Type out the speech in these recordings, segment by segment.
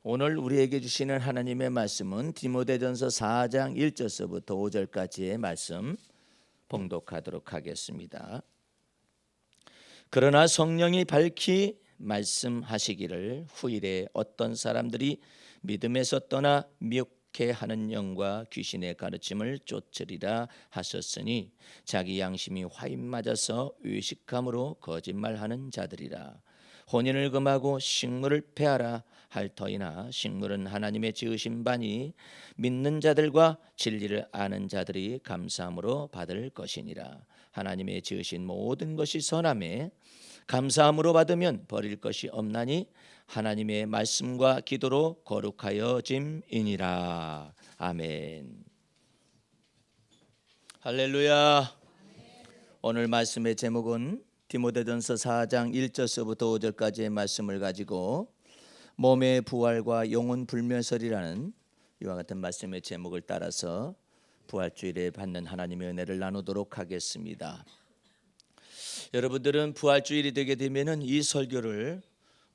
오늘 우리에게 주시는 하나님의 말씀은 디모데전서 4장 1절서부터 5절까지의 말씀 봉독하도록 하겠습니다. 그러나 성령이 밝히 말씀하시기를 후일에 어떤 사람들이 믿음에서 떠나 미혹해하는 영과 귀신의 가르침을 쫓으리라 하셨으니 자기 양심이 화인 맞아서 의식함으로 거짓말하는 자들이라. 혼인을 금하고 식물을 폐하라 할 터이나 식물은 하나님의 지으신 바니 믿는 자들과 진리를 아는 자들이 감사함으로 받을 것이니라. 하나님의 지으신 모든 것이 선함에 감사함으로 받으면 버릴 것이 없나니 하나님의 말씀과 기도로 거룩하여짐이니라. 아멘. 할렐루야. 오늘 말씀의 제목은 디모데전서 4장 1절서부터 5절까지의 말씀을 가지고 몸의 부활과 영혼 불멸설이라는 이와 같은 말씀의 제목을 따라서 부활주일에 받는 하나님의 은혜를 나누도록 하겠습니다. 여러분들은 부활주일이 되게 되면은 이 설교를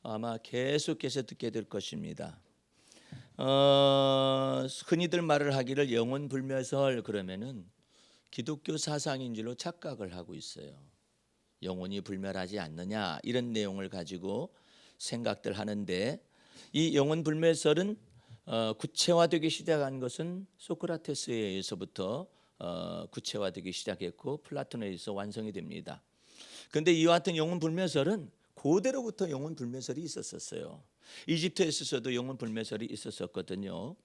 아마 계속해서 듣게 될 것입니다. 흔히들 말을 하기를 영혼 불멸설 그러면은 기독교 사상인 줄로 착각을 하고 있어요. 영혼이 불멸하지 않느냐 이런 내용을 가지고 생각들 하는데, 이 영혼 불멸설은 구체화되기 시작한 것은 소크라테스에 의해서부터 구체화되기 시작했고 플라톤에 의해서 완성이 됩니다. 그런데 이와 같은 영혼 불멸설은 고대로부터 영혼 불멸설이 있었어요. 이집트에서도 영혼 불멸설이 있었거든요.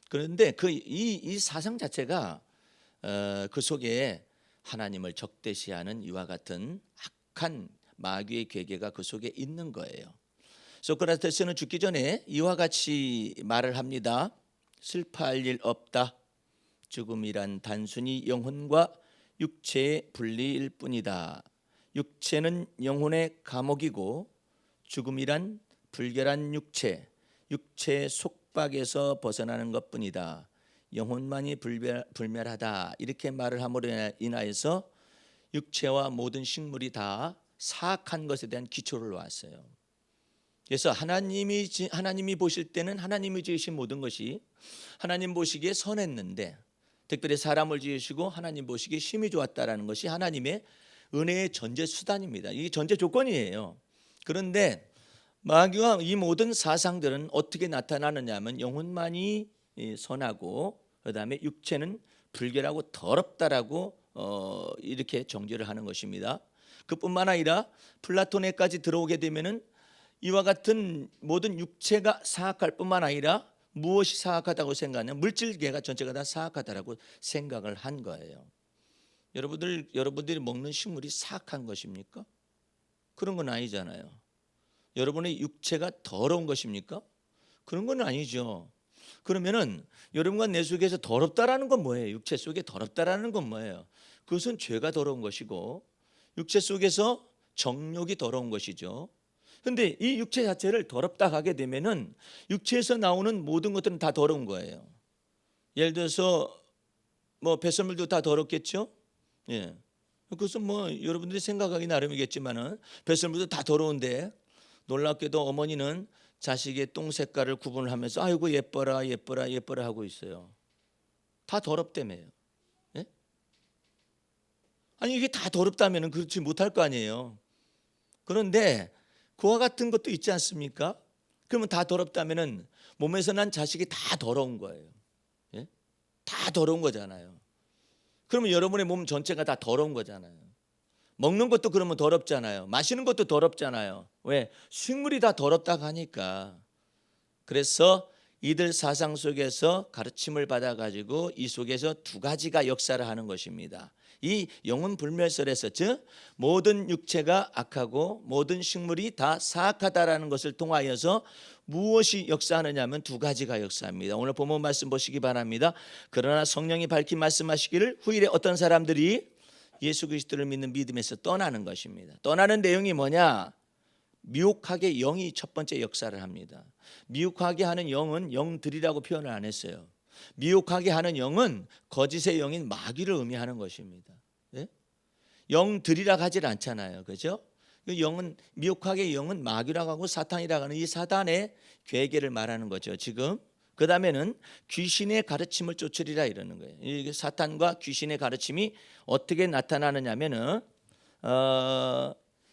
그런데 이 사상 자체가 그 속에 하나님을 적대시하는 이와 같은 악한 마귀의 괴계가 그 속에 있는 거예요. 소크라테스는 죽기 전에 이와 같이 말을 합니다. 슬퍼할 일 없다. 죽음이란 단순히 영혼과 육체의 분리일 뿐이다. 육체는 영혼의 감옥이고 죽음이란 불결한 육체의 속박에서 벗어나는 것뿐이다. 영혼만이 불멸하다. 이렇게 말을 함으로 인하여서 육체와 모든 식물이 다 사악한 것에 대한 기초를 놓았어요. 그래서 하나님이 보실 때는 하나님이 지으신 모든 것이 하나님 보시기에 선했는데, 특별히 사람을 지으시고 하나님 보시기에 심히 좋았다라는 것이 하나님의 은혜의 전제 수단입니다. 이게 전제 조건이에요. 그런데 마귀와 이 모든 사상들은 어떻게 나타나느냐 하면 영혼만이 선하고 그다음에 육체는 불결하고 더럽다라고 이렇게 정죄를 하는 것입니다. 그뿐만 아니라 플라톤에까지 들어오게 되면은 이와 같은 모든 육체가 사악할 뿐만 아니라 무엇이 사악하다고 생각하냐, 물질계가 전체가 다 사악하다라고 생각을 한 거예요. 여러분들이 먹는 식물이 사악한 것입니까? 그런 건 아니잖아요. 여러분의 육체가 더러운 것입니까? 그런 건 아니죠. 그러면은 여러분과 내 속에서 더럽다라는 건 뭐예요? 육체 속에 더럽다라는 건 뭐예요? 그것은 죄가 더러운 것이고 육체 속에서 정욕이 더러운 것이죠. 그런데 이 육체 자체를 더럽다 하게 되면은 육체에서 나오는 모든 것들은 다 더러운 거예요. 예를 들어서 뭐 배설물도 다 더럽겠죠? 예. 그것은 뭐 여러분들이 생각하기 나름이겠지만은 배설물도 다 더러운데 놀랍게도 어머니는 자식의 똥 색깔을 구분을 하면서 아이고 예뻐라 하고 있어요. 다 더럽다며요. 예? 아니 이게 다 더럽다면은 그렇지 못할 거 아니에요. 그런데 그와 같은 것도 있지 않습니까? 그러면 다 더럽다면은 몸에서 난 자식이 다 더러운 거예요. 예? 다 더러운 거잖아요. 그러면 여러분의 몸 전체가 다 더러운 거잖아요. 먹는 것도 그러면 더럽잖아요. 마시는 것도 더럽잖아요. 왜? 식물이 다 더럽다고 하니까. 그래서 이들 사상 속에서 가르침을 받아가지고 이 속에서 두 가지가 역사를 하는 것입니다. 이 영혼 불멸설에서, 즉 모든 육체가 악하고 모든 식물이 다 사악하다라는 것을 통하여서 무엇이 역사하느냐 하면 두 가지가 역사합니다. 오늘 본문 말씀 보시기 바랍니다. 그러나 성령이 밝히 말씀하시기를 후일에 어떤 사람들이 예수 그리스도를 믿는 믿음에서 떠나는 것입니다. 떠나는 내용이 뭐냐? 미혹하게 영이 첫 번째 역사를 합니다. 미혹하게 하는 영은 영들이라고 표현을 안 했어요. 미혹하게 하는 영은 거짓의 영인 마귀를 의미하는 것입니다. 예? 영들이라고 하질 않잖아요. 그렇죠? 그 영은 미혹하게 영은 마귀라고 하고 사탄이라고 하는 이 사단의 괴계를 말하는 거죠. 지금 그 다음에는 귀신의 가르침을 쫓으리라 이러는 거예요. 이 사탄과 귀신의 가르침이 어떻게 나타나느냐면은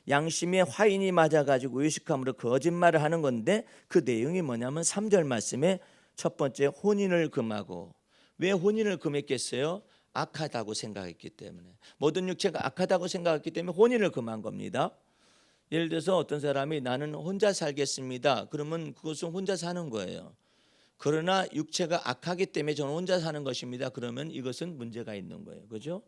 양심의 화인이 맞아가지고 의식함으로 거짓말을 하는 건데 그 내용이 뭐냐면 3절 말씀에 첫 번째 혼인을 금하고, 왜 혼인을 금했겠어요? 악하다고 생각했기 때문에, 모든 육체가 악하다고 생각했기 때문에 혼인을 금한 겁니다. 예를 들어서 어떤 사람이 나는 혼자 살겠습니다. 그러면 그것은 혼자 사는 거예요. 그러나 육체가 악하기 때문에 저는 혼자 사는 것입니다. 그러면 이것은 문제가 있는 거예요. 그죠?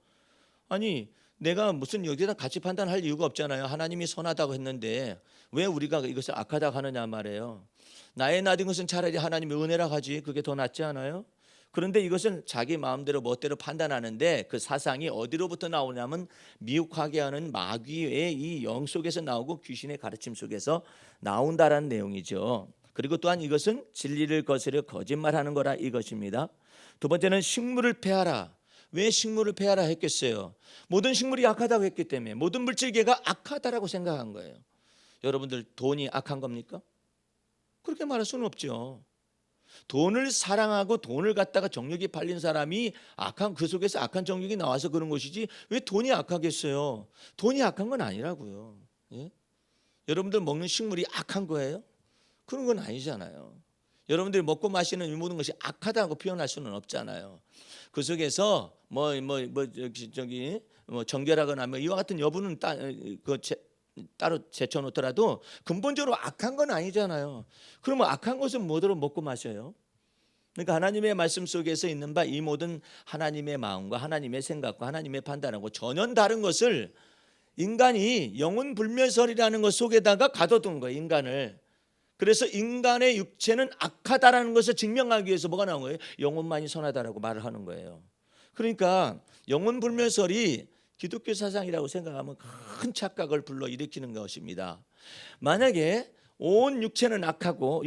아니 내가 무슨 여기다 같이 판단할 이유가 없잖아요. 하나님이 선하다고 했는데 왜 우리가 이것을 악하다고 하느냐 말이에요. 나의 나된 것은 차라리 하나님의 은혜라 하지, 그게 더 낫지 않아요? 그런데 이것은 자기 마음대로 멋대로 판단하는데 그 사상이 어디로부터 나오냐면 미혹하게 하는 마귀의 이 영 속에서 나오고 귀신의 가르침 속에서 나온다라는 내용이죠. 그리고 또한 이것은 진리를 거스려 거짓말하는 거라 이것입니다. 두 번째는 식물을 폐하라. 왜 식물을 폐하라 했겠어요? 모든 식물이 악하다고 했기 때문에, 모든 물질계가 악하다라고 생각한 거예요. 여러분들 돈이 악한 겁니까? 그렇게 말할 수는 없죠. 돈을 사랑하고 돈을 갖다가 정욕이 팔린 사람이 악한, 그 속에서 악한 정욕이 나와서 그런 것이지 왜 돈이 악하겠어요? 돈이 악한 건 아니라고요. 예? 여러분들 먹는 식물이 악한 거예요? 그런 건 아니잖아요. 여러분들이 먹고 마시는 이 모든 것이 악하다고 표현할 수는 없잖아요. 그 속에서 정결하거나 이와 같은 여부는 따로 제쳐놓더라도 근본적으로 악한 건 아니잖아요. 그러면 악한 것은 뭐대로 먹고 마셔요? 그러니까 하나님의 말씀 속에서 있는 바 이 모든 하나님의 마음과 하나님의 생각과 하나님의 판단하고 전혀 다른 것을 인간이 영혼 불멸설이라는 것 속에다가 가둬둔 거예요. 인간을. 그래서 인간의 육체는 악하다라는 것을 증명하기 위해서 뭐가 나온 거예요? 영혼만이 선하다라고 말을 하는 거예요. 그러니까 영혼 불멸설이 기독교 사상이라고 생각하면 큰 착각을 불러일으키는 것입니다. 만약에 온 육체는 악하고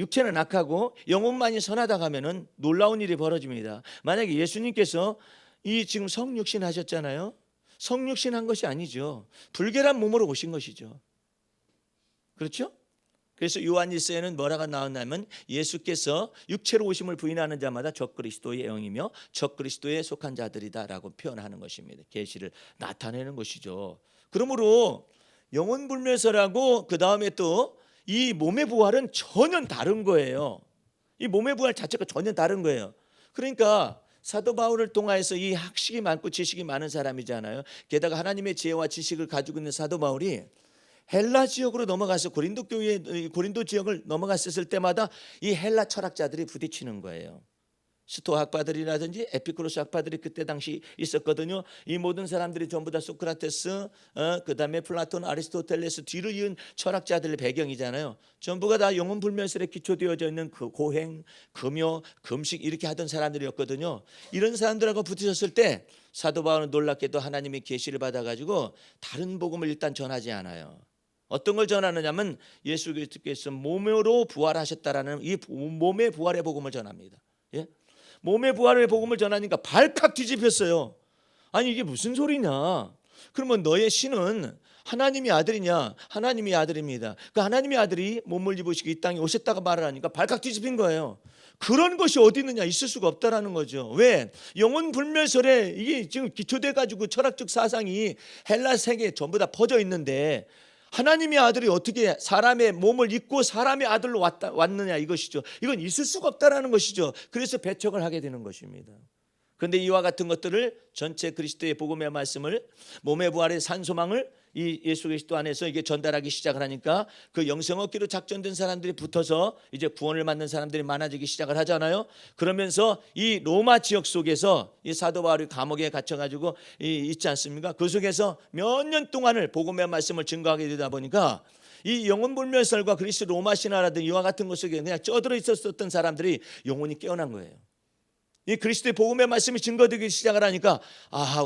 영혼만이 선하다 하면은 놀라운 일이 벌어집니다. 만약에 예수님께서 이 지금 성육신 하셨잖아요. 성육신 한 것이 아니죠. 불결한 몸으로 오신 것이죠. 그렇죠? 그래서 요한 1서에는 뭐라고 나왔냐면 예수께서 육체로 오심을 부인하는 자마다 적그리스도의 영이며 적그리스도에 속한 자들이다라고 표현하는 것입니다. 계시를 나타내는 것이죠. 그러므로 영혼불멸설하고 그 다음에 또 이 몸의 부활은 전혀 다른 거예요. 이 몸의 부활 자체가 전혀 다른 거예요. 그러니까 사도 바울을 통해서 이 학식이 많고 지식이 많은 사람이잖아요. 게다가 하나님의 지혜와 지식을 가지고 있는 사도 바울이 헬라 지역으로 넘어가서 고린도 지역을 넘어갔을 때마다 이 헬라 철학자들이 부딪히는 거예요. 스토아 학파들이라든지 에피쿠로스 학파들이 그때 당시 있었거든요. 이 모든 사람들이 전부 다 소크라테스, 그다음에 플라톤, 아리스토텔레스 뒤를 이은 철학자들의 배경이잖아요. 전부가 다 영혼 불멸설에 기초되어져 있는 그 고행, 금요, 금식 이렇게 하던 사람들이었거든요. 이런 사람들하고 부딪혔을 때 사도 바울은 놀랍게도 하나님의 계시를 받아가지고 다른 복음을 일단 전하지 않아요. 어떤 걸 전하느냐면 예수 그리스도께서 몸으로 부활하셨다라는 이 몸의 부활의 복음을 전합니다. 예? 몸의 부활의 복음을 전하니까 발칵 뒤집혔어요. 아니 이게 무슨 소리냐? 그러면 너의 신은 하나님의 아들이냐? 하나님의 아들입니다. 그 하나님의 아들이 몸을 입으시고 이 땅에 오셨다가 말을 하니까 발칵 뒤집힌 거예요. 그런 것이 어디 있느냐? 있을 수가 없다라는 거죠. 왜? 영혼 불멸설에 이게 지금 기초돼 가지고 철학적 사상이 헬라 세계에 전부 다 퍼져 있는데 하나님의 아들이 어떻게 사람의 몸을 입고 사람의 아들로 왔느냐 이것이죠. 이건 있을 수가 없다라는 것이죠. 그래서 배척을 하게 되는 것입니다. 그런데 이와 같은 것들을 전체 그리스도의 복음의 말씀을 몸의 부활의 산소망을 이 예수 그리스도 안에서 이게 전달하기 시작을 하니까 그 영생 얻기로 작전된 사람들이 붙어서 이제 구원을 받는 사람들이 많아지기 시작을 하잖아요. 그러면서 이 로마 지역 속에서 이 사도 바울이 감옥에 갇혀가지고 있지 않습니까? 그 속에서 몇 년 동안을 복음의 말씀을 증거하게 되다 보니까 이 영혼불멸설과 그리스 로마 신화라든지 이와 같은 것 속에 그냥 쩌들어 있었던 사람들이 영혼이 깨어난 거예요. 이 그리스도의 복음의 말씀이 증거되기 시작을 하니까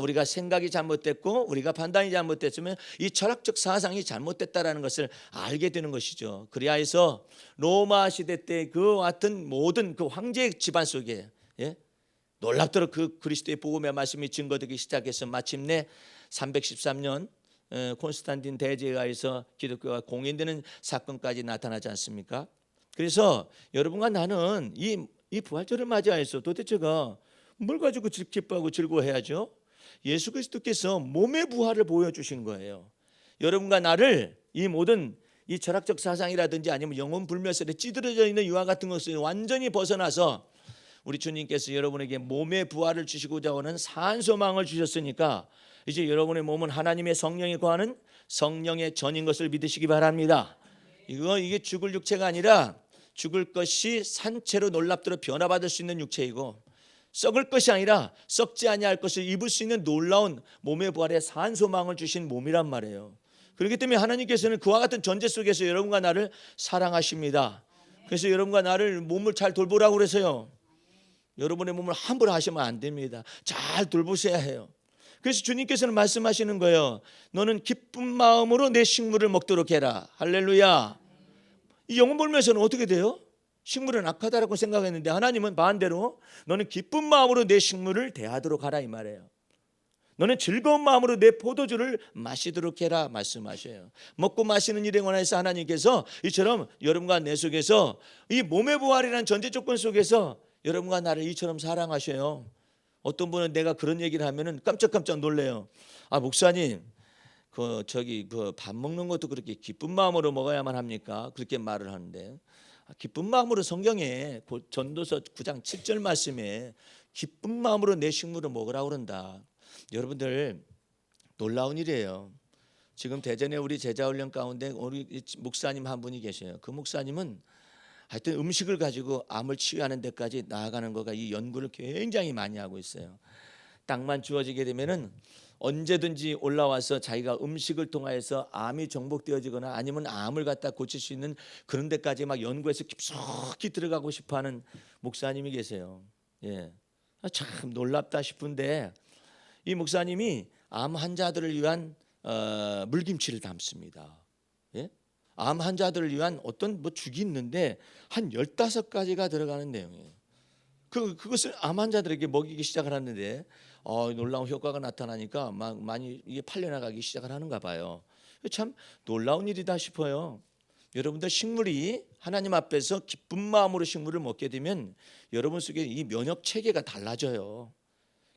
우리가 생각이 잘못됐고 우리가 판단이 잘못됐으면 이 철학적 사상이 잘못됐다라는 것을 알게 되는 것이죠. 그리하여서 로마 시대 때 그 같은 모든 그 황제 집안 속에 놀랍도록 그 그리스도의 복음의 말씀이 증거되기 시작해서 마침내 313년 콘스탄틴 대제에 의해서 기독교가 공인되는 사건까지 나타나지 않습니까? 그래서 여러분과 나는 이 부활절을 맞이하여서 도대체가 뭘 가지고 기뻐하고 즐거워해야죠? 예수 그리스도께서 몸의 부활을 보여주신 거예요. 여러분과 나를 이 모든 이 철학적 사상이라든지 아니면 영혼 불멸설에 찌들어져 있는 유화 같은 것을 완전히 벗어나서 우리 주님께서 여러분에게 몸의 부활을 주시고자 하는 산 소망을 주셨으니까 이제 여러분의 몸은 하나님의 성령이 거하는 성령의 전인 것을 믿으시기 바랍니다. 이게 죽을 육체가 아니라 죽을 것이 산채로 놀랍도록 변화받을 수 있는 육체이고 썩을 것이 아니라 썩지 아니할 것을 입을 수 있는 놀라운 몸의 부활에 산 소망을 주신 몸이란 말이에요. 그렇기 때문에 하나님께서는 그와 같은 전제 속에서 여러분과 나를 사랑하십니다. 그래서 여러분과 나를 몸을 잘 돌보라고 그래서요. 여러분의 몸을 함부로 하시면 안 됩니다. 잘 돌보셔야 해요. 그래서 주님께서는 말씀하시는 거예요. 너는 기쁜 마음으로 내 식물을 먹도록 해라. 할렐루야. 이 영혼 불면서는 어떻게 돼요? 식물은 악하다라고 생각했는데 하나님은 반대로 너는 기쁜 마음으로 내 식물을 대하도록 하라 이 말이에요. 너는 즐거운 마음으로 내 포도주를 마시도록 해라 말씀하셔요. 먹고 마시는 일에 관해서 하나님께서 이처럼 여러분과 내 속에서 이 몸의 부활이라는 전제 조건 속에서 여러분과 나를 이처럼 사랑하셔요. 어떤 분은 내가 그런 얘기를 하면은 깜짝깜짝 놀래요. 아 목사님, 밥 먹는 것도 그렇게 기쁜 마음으로 먹어야만 합니까? 그렇게 말을 하는데 기쁜 마음으로 성경에 전도서 9장 7절 말씀에 기쁜 마음으로 내 식물을 먹으라고 그런다. 여러분들 놀라운 일이에요. 지금 대전에 우리 제자훈련 가운데 우리 목사님 한 분이 계셔요. 그 목사님은 하여튼 음식을 가지고 암을 치유하는 데까지 나아가는 거가 이 연구를 굉장히 많이 하고 있어요. 땅만 주어지게 되면은 언제든지 올라와서 자기가 음식을 통하여서 암이 정복되어지거나 아니면 암을 갖다 고칠 수 있는 그런 데까지 막 연구해서 깊숙이 들어가고 싶어하는 목사님이 계세요. 예, 참 놀랍다 싶은데 이 목사님이 암 환자들을 위한 물김치를 담습니다. 예? 암 환자들을 위한 어떤 죽이 있는데 한 15가지가 들어가는 내용이에요. 그것을 암 환자들에게 먹이기 시작을 하는데 놀라운 효과가 나타나니까 막 많이 이게 팔려나가기 시작을 하는가 봐요. 참 놀라운 일이다 싶어요. 여러분들 식물이 하나님 앞에서 기쁜 마음으로 식물을 먹게 되면 여러분 속에 이 면역 체계가 달라져요.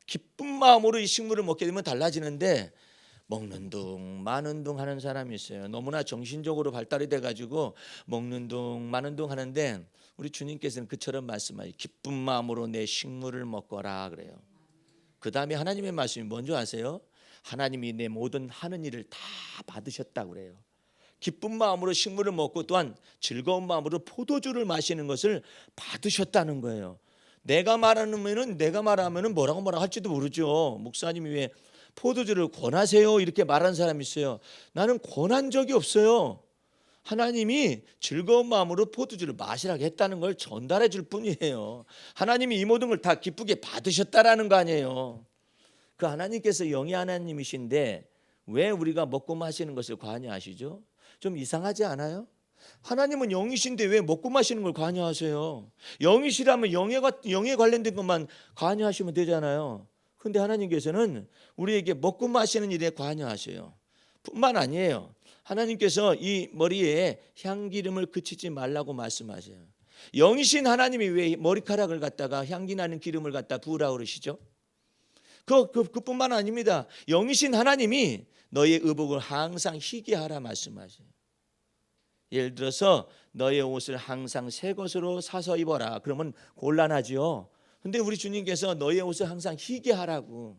기쁜 마음으로 이 식물을 먹게 되면 달라지는데 먹는 둥 마는 둥 하는 사람이 있어요. 너무나 정신적으로 발달이 돼가지고 먹는 둥 마는 둥 하는데 우리 주님께서는 그처럼 말씀하시 기쁜 마음으로 내 식물을 먹거라 그래요. 그 다음에 하나님의 말씀이 뭔지 아세요? 하나님이 내 모든 하는 일을 다 받으셨다고 그래요. 기쁜 마음으로 식물을 먹고 또한 즐거운 마음으로 포도주를 마시는 것을 받으셨다는 거예요. 내가 말하면은 뭐라고 할지도 모르죠. 목사님이 왜 포도주를 권하세요 이렇게 말하는 사람이 있어요. 나는 권한 적이 없어요. 하나님이 즐거운 마음으로 포도주를 마시라고 했다는 걸 전달해 줄 뿐이에요. 하나님이 이 모든 걸 다 기쁘게 받으셨다라는 거 아니에요. 그 하나님께서 영이 하나님이신데 왜 우리가 먹고 마시는 것을 관여하시죠? 좀 이상하지 않아요? 하나님은 영이신데 왜 먹고 마시는 걸 관여하세요? 영이시라면 영에 관련된 것만 관여하시면 되잖아요. 근데 하나님께서는 우리에게 먹고 마시는 일에 관여하셔요. 뿐만 아니에요. 하나님께서 이 머리에 향기름을 그치지 말라고 말씀하세요. 영이신 하나님이 왜 머리카락을 갖다가 향기 나는 기름을 갖다 부으라고 그러시죠? 그뿐만 아닙니다. 영이신 하나님이 너의 의복을 항상 희게 하라 말씀하세요. 예를 들어서 너의 옷을 항상 새 것으로 사서 입어라. 그러면 곤란하지요. 근데 우리 주님께서 너의 옷을 항상 희게 하라고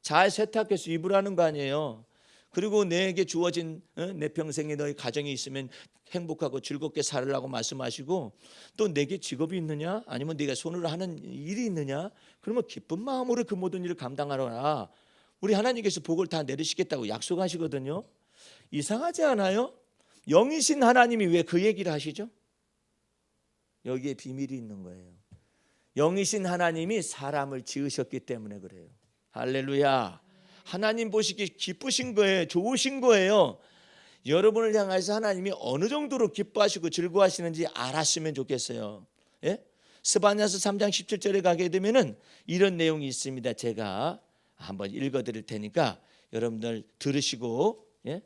잘 세탁해서 입으라는 거 아니에요. 그리고 내게 주어진 내 평생에 너희 가정이 있으면 행복하고 즐겁게 살으라고 말씀하시고 또 내게 직업이 있느냐 아니면 네가 손으로 하는 일이 있느냐 그러면 기쁜 마음으로 그 모든 일을 감당하라. 우리 하나님께서 복을 다 내리시겠다고 약속하시거든요. 이상하지 않아요? 영이신 하나님이 왜 그 얘기를 하시죠? 여기에 비밀이 있는 거예요. 영이신 하나님이 사람을 지으셨기 때문에 그래요. 할렐루야. 하나님 보시기 기쁘신 거예요. 좋으신 거예요. 여러분을 향해서 하나님이 어느 정도로 기뻐하시고 즐거워하시는지 알았으면 좋겠어요. 예? 스바냐서 3장 17절에 가게 되면은 이런 내용이 있습니다. 제가 한번 읽어드릴 테니까 여러분들 들으시고 예?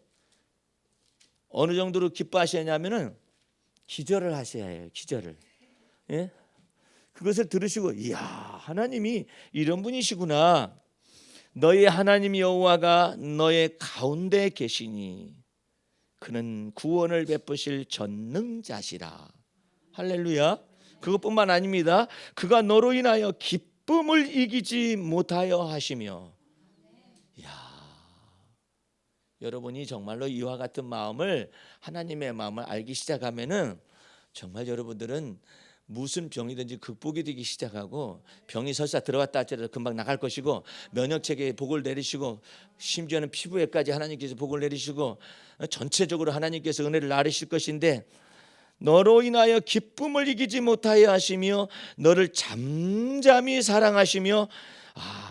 어느 정도로 기뻐하시냐면은 기절을 하셔야 해요. 기절을. 예? 그것을 들으시고 이야, 하나님이 이런 분이시구나. 너의 하나님 여호와가 너의 가운데 계시니 그는 구원을 베푸실 전능자시라. 할렐루야. 그것뿐만 아닙니다. 그가 너로 인하여 기쁨을 이기지 못하여 하시며. 이야, 여러분이 정말로 이와 같은 마음을, 하나님의 마음을 알기 시작하면은 정말 여러분들은 무슨 병이든지 극복이 되기 시작하고, 병이 설사 들어왔다 할지라도 금방 나갈 것이고, 면역체계에 복을 내리시고, 심지어는 피부에까지 하나님께서 복을 내리시고, 전체적으로 하나님께서 은혜를 나르실 것인데, 너로 인하여 기쁨을 이기지 못하여 하시며 너를 잠잠히 사랑하시며,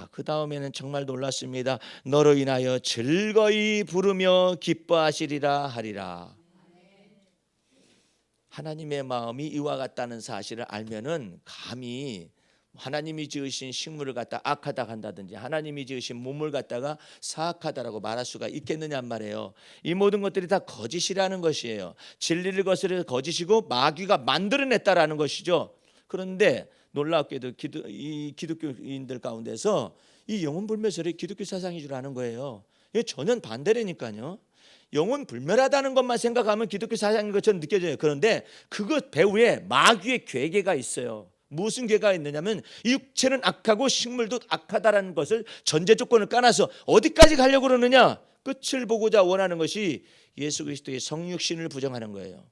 그 다음에는 정말 놀랐습니다. 너로 인하여 즐거이 부르며 기뻐하시리라 하리라. 하나님의 마음이 이와 같다는 사실을 알면은 감히 하나님이 지으신 식물을 갖다 악하다 한다든지 하나님이 지으신 몸을 갖다가 사악하다라고 말할 수가 있겠느냐 말이에요. 이 모든 것들이 다 거짓이라는 것이에요. 진리를 거스려 거짓이고 마귀가 만들어냈다라는 것이죠. 그런데 놀랍게도 이 기독교인들 가운데서 이 영혼불멸설이 기독교 사상인 줄 아는 거예요. 이게 전혀 반대라니까요. 영혼 불멸하다는 것만 생각하면 기독교 사상인 것처럼 느껴져요. 그런데 그것 배후에 마귀의 괴계가 있어요. 무슨 괴가 있느냐면 이 육체는 악하고 식물도 악하다라는 것을 전제 조건을 까놔서 어디까지 가려고 그러느냐? 끝을 보고자 원하는 것이 예수 그리스도의 성육신을 부정하는 거예요.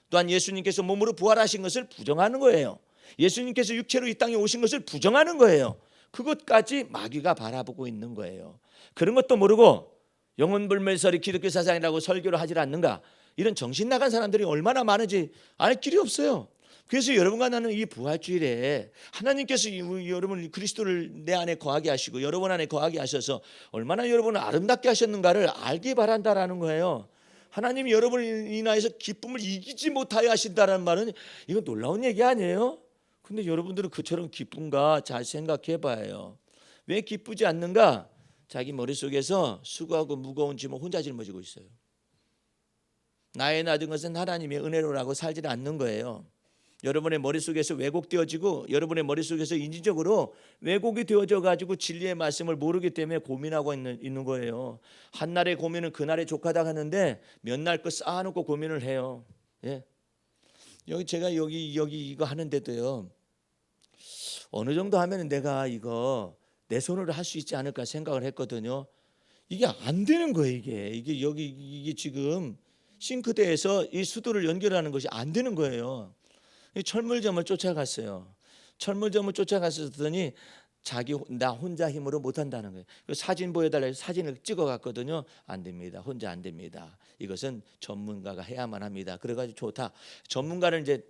또한 예수님께서 몸으로 부활하신 것을 부정하는 거예요. 예수님께서 육체로 이 땅에 오신 것을 부정하는 거예요. 그것까지 마귀가 바라보고 있는 거예요. 그런 것도 모르고 영혼불멸설이 기독교 사상이라고 설교를 하질 않는가? 이런 정신 나간 사람들이 얼마나 많은지 알 길이 없어요. 그래서 여러분과 나는 이 부활주일에 하나님께서 여러분 그리스도를 내 안에 거하게 하시고 여러분 안에 거하게 하셔서 얼마나 여러분을 아름답게 하셨는가를 알기 바란다라는 거예요. 하나님이 여러분을 인하여서 기쁨을 이기지 못하여 하신다는 말은 이건 놀라운 얘기 아니에요? 근데 여러분들은 그처럼 기쁜가 잘 생각해 봐요. 왜 기쁘지 않는가? 자기 머릿속에서 수고하고 무거운 짐을 혼자 짊어지고 있어요. 나의 낮은 것은 하나님의 은혜로라고 살지 않는 거예요. 여러분의 머릿속에서 왜곡되어지고 여러분의 머릿속에서 인지적으로 왜곡이 되어져 가지고 진리의 말씀을 모르기 때문에 고민하고 있는 거예요. 한날의 고민은 그날의 족하다 하는데 몇 날 거 쌓아놓고 고민을 해요. 예. 여기 제가 여기 이거 하는데도요. 어느 정도 하면 내가 이거 내 손으로 할 수 있지 않을까 생각을 했거든요. 이게 안 되는 거예요. 이게 여기 이게 지금 싱크대에서 이 수도를 연결하는 것이 안 되는 거예요. 철물점을 쫓아갔어요. 철물점을 쫓아갔더니 나 혼자 힘으로 못 한다는 거예요. 사진 보여달라 해서 사진을 찍어갔거든요. 안 됩니다. 혼자 안 됩니다. 이것은 전문가가 해야만 합니다. 그래가지고 좋다. 전문가를 이제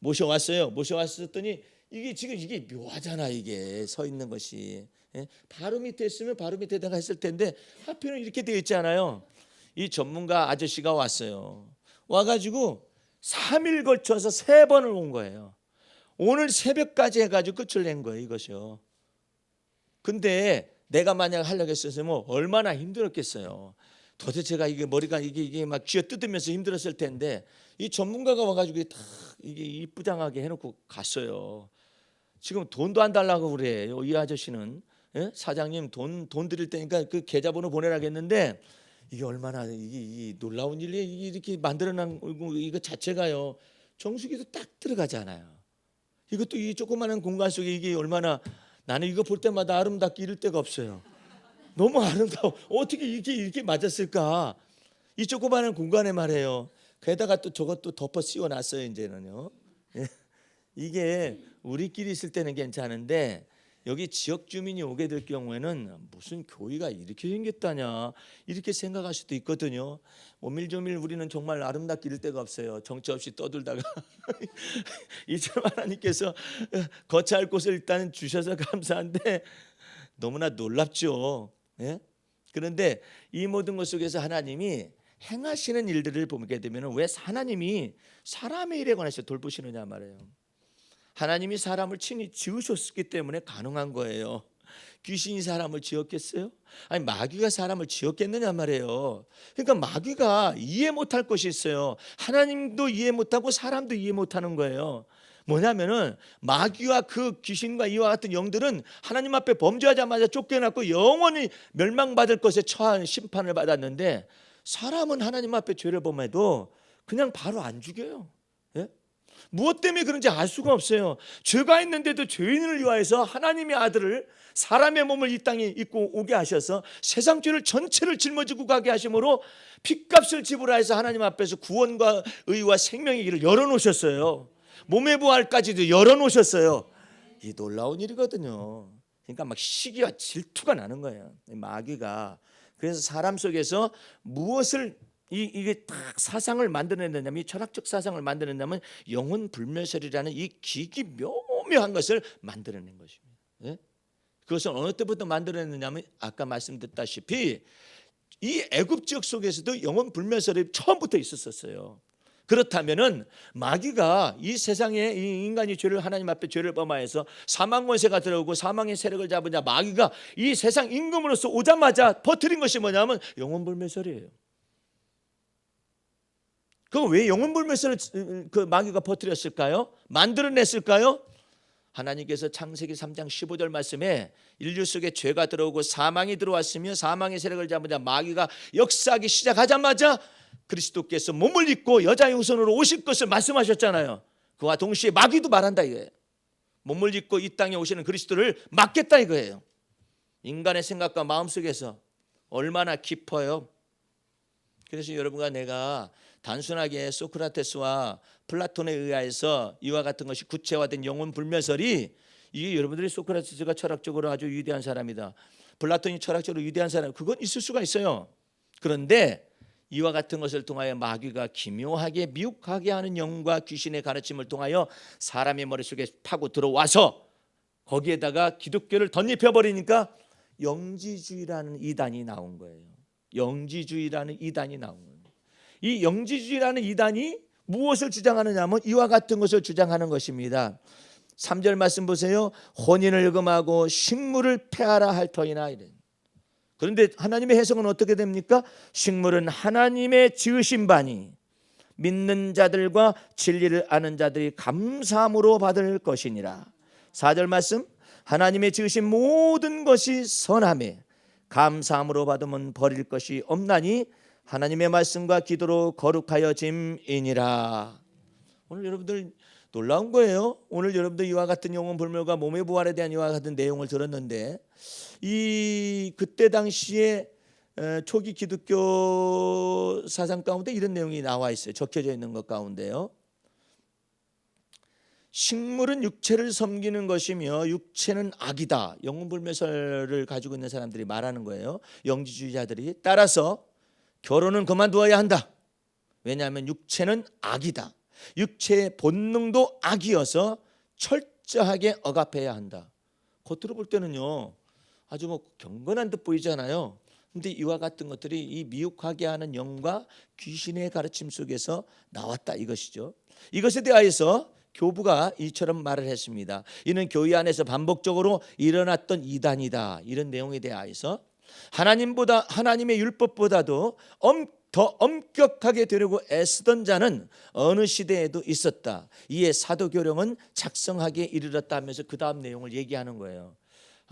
모셔왔어요. 모셔왔더니 이게 묘하잖아. 이게 서 있는 것이. 예? 바로 밑에 있으면 바로 밑에다가 했을 텐데 하필은 이렇게 되어 있잖아요. 이 전문가 아저씨가 왔어요. 와가지고 3일 걸쳐서 3번을 온 거예요. 오늘 새벽까지 해가지고 끝을 낸 거예요. 이것이요. 근데 내가 만약 하려고 했었으면 얼마나 힘들었겠어요. 도대체가 이게 머리가 이게 막 쥐어 뜯으면서 힘들었을 텐데 이 전문가가 와가지고 이게 이쁘장하게 해놓고 갔어요. 지금 돈도 안 달라고 그래요. 이 아저씨는. 예? 사장님 돈 드릴 테니까 그 계좌번호 보내라고 했는데 이게 얼마나 이게 놀라운 일이 이렇게 만들어낸 이거 자체가요. 정수기도 딱 들어가잖아요. 이것도 이 조그마한 공간 속에 이게 얼마나 나는 이거 볼 때마다 아름답게 이럴 데가 없어요. 너무 아름다워. 어떻게 이렇게 맞았을까? 이 조그마한 공간에 말해요. 게다가 또 저것도 덮어 씌워놨어요. 이제는요. 이게 우리끼리 있을 때는 괜찮은데 여기 지역 주민이 오게 될 경우에는 무슨 교회가 이렇게 생겼다냐 이렇게 생각할 수도 있거든요. 오밀조밀 우리는 정말 아름답게 이럴 데가 없어요. 정처 없이 떠들다가 이제 하나님께서 거처할 곳을 일단 주셔서 감사한데 너무나 놀랍죠. 예? 그런데 이 모든 것 속에서 하나님이 행하시는 일들을 보게 되면 왜 하나님이 사람의 일에 관해서 돌보시느냐 말이에요. 하나님이 사람을 친히 지으셨기 때문에 가능한 거예요. 귀신이 사람을 지었겠어요? 아니 마귀가 사람을 지었겠느냐 말이에요. 그러니까 마귀가 이해 못할 것이 있어요. 하나님도 이해 못하고 사람도 이해 못하는 거예요. 뭐냐면은 마귀와 그 귀신과 이와 같은 영들은 하나님 앞에 범죄하자마자 쫓겨났고 영원히 멸망받을 것에 처한 심판을 받았는데, 사람은 하나님 앞에 죄를 범해도 그냥 바로 안 죽여요. 예? 무엇 때문에 그런지 알 수가 없어요. 죄가 있는데도 죄인을 위하여서 하나님의 아들을 사람의 몸을 이 땅에 입고 오게 하셔서 세상 죄를 전체를 짊어지고 가게 하심으로 핏값을 지불하여서 하나님 앞에서 구원과 의와 생명의 길을 열어놓으셨어요. 몸의 부활까지도 열어놓으셨어요. 이 놀라운 일이거든요. 그러니까 막 시기와 질투가 나는 거예요, 마귀가. 그래서 사람 속에서 무엇을 이게 딱 사상을 만들어내냐면, 이 철학적 사상을 만들어내냐면 영혼 불멸설이라는 이 기기묘묘한 것을 만들어낸 것입니다. 예? 그것을 어느 때부터 만들어냈느냐면 아까 말씀드렸다시피 이 애굽 지역 속에서도 영혼 불멸설이 처음부터 있었어요. 그렇다면은 마귀가 이 세상에 이 인간이 죄를 하나님 앞에 죄를 범하여서 사망 권세가 들어오고 사망의 세력을 잡으자 마귀가 이 세상 임금으로서 오자마자 퍼뜨린 것이 뭐냐면 영혼 불멸설이에요. 그럼 왜 영혼 불멸설을 그 마귀가 퍼뜨렸을까요? 만들어냈을까요? 하나님께서 창세기 3장 15절 말씀에 인류 속에 죄가 들어오고 사망이 들어왔으며 사망의 세력을 잡으자 마귀가 역사하기 시작하자마자 그리스도께서 몸을 입고 여자의 후손으로 오실 것을 말씀하셨잖아요. 그와 동시에 마귀도 말한다 이거예요. 몸을 입고 이 땅에 오시는 그리스도를 막겠다 이거예요. 인간의 생각과 마음속에서 얼마나 깊어요. 그래서 여러분과 내가 단순하게 소크라테스와 플라톤에 의하여서 이와 같은 것이 구체화된 영혼 불멸설이, 이게 여러분들이 소크라테스가 철학적으로 아주 위대한 사람이다, 플라톤이 철학적으로 위대한 사람, 그건 있을 수가 있어요. 그런데 이와 같은 것을 통하여 마귀가 기묘하게 미혹하게 하는 영과 귀신의 가르침을 통하여 사람의 머릿속에 파고 들어와서 거기에다가 기독교를 덧입혀버리니까 영지주의라는 이단이 나온 거예요. 영지주의라는 이단이 나온 거예요. 이 영지주의라는 이단이 무엇을 주장하느냐 하면 이와 같은 것을 주장하는 것입니다. 3절 말씀 보세요. 혼인을 금하고 식물을 폐하라 할 터이나 이래. 그런데 하나님의 해석은 어떻게 됩니까? 식물은 하나님의 지으신 바니 믿는 자들과 진리를 아는 자들이 감사함으로 받을 것이니라. 4절 말씀, 하나님의 지으신 모든 것이 선하매 감사함으로 받으면 버릴 것이 없나니 하나님의 말씀과 기도로 거룩하여 짐이니라. 오늘 여러분들 놀라운 거예요. 오늘 여러분들 이와 같은 영혼 불멸과 몸의 부활에 대한 이와 같은 내용을 들었는데, 이 그때 당시에 초기 기독교 사상 가운데 이런 내용이 나와 있어요. 적혀져 있는 것 가운데요. 식물은 육체를 섬기는 것이며 육체는 악이다. 영혼 불멸설을 가지고 있는 사람들이 말하는 거예요. 영지주의자들이. 따라서 결혼은 그만두어야 한다. 왜냐하면 육체는 악이다. 육체의 본능도 악이어서 철저하게 억압해야 한다. 겉으로 볼 때는요 아주 뭐 경건한 듯 보이잖아요. 근데 이와 같은 것들이 이 미혹하게 하는 영과 귀신의 가르침 속에서 나왔다 이것이죠. 이것에 대하여서 교부가 이처럼 말을 했습니다. 이는 교회 안에서 반복적으로 일어났던 이단이다. 이런 내용에 대하여서 하나님의 율법보다도 더 엄격하게 되려고 애쓰던 자는 어느 시대에도 있었다. 이에 사도교령은 작성하기에 이르렀다 하면서 그 다음 내용을 얘기하는 거예요.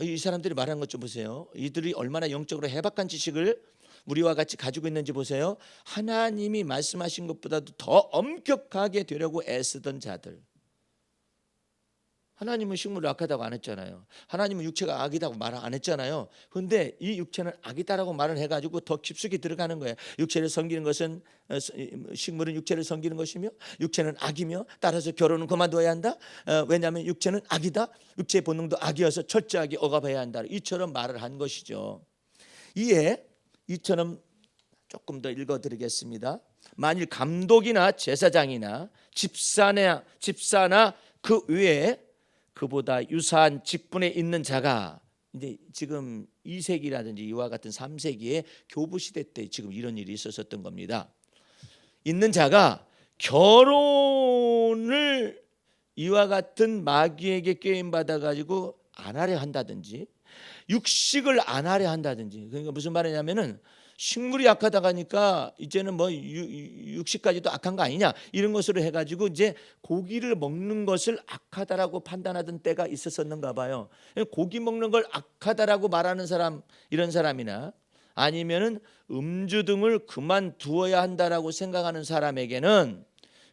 이 사람들이 말하는 것 좀 보세요. 이들이 얼마나 영적으로 해박한 지식을 우리와 같이 가지고 있는지 보세요. 하나님이 말씀하신 것보다도 더 엄격하게 되려고 애쓰던 자들. 하나님은 식물을 악하다고 안 했잖아요. 하나님은 육체가 악이라고 말 안 했잖아요. 그런데 이 육체는 악이다라고 말을 해가지고 더 깊숙이 들어가는 거예요. 육체를 섬기는 것은, 식물은 육체를 섬기는 것이며 육체는 악이며 따라서 결혼은 그만둬야 한다. 왜냐하면 육체는 악이다. 육체의 본능도 악이어서 철저하게 억압해야 한다. 이처럼 말을 한 것이죠. 이에 이처럼 조금 더 읽어드리겠습니다. 만일 감독이나 제사장이나 집사나 그 외에 그보다 유사한 직분에 있는 자가, 이제 지금 2세기라든지 이와 같은 3세기의 교부 시대 때 지금 이런 일이 있었던 겁니다. 있는 자가 결혼을 이와 같은 마귀에게 꾀임 받아 가지고 안 하려 한다든지 육식을 안 하려 한다든지. 그러니까 무슨 말이냐면은 식물이 약하다 하니까 이제는 뭐 육식까지도 악한 거 아니냐 이런 것으로 해가지고 이제 고기를 먹는 것을 악하다라고 판단하던 때가 있었었는가 봐요. 고기 먹는 걸 악하다라고 말하는 사람, 이런 사람이나 아니면은 음주 등을 그만두어야 한다라고 생각하는 사람에게는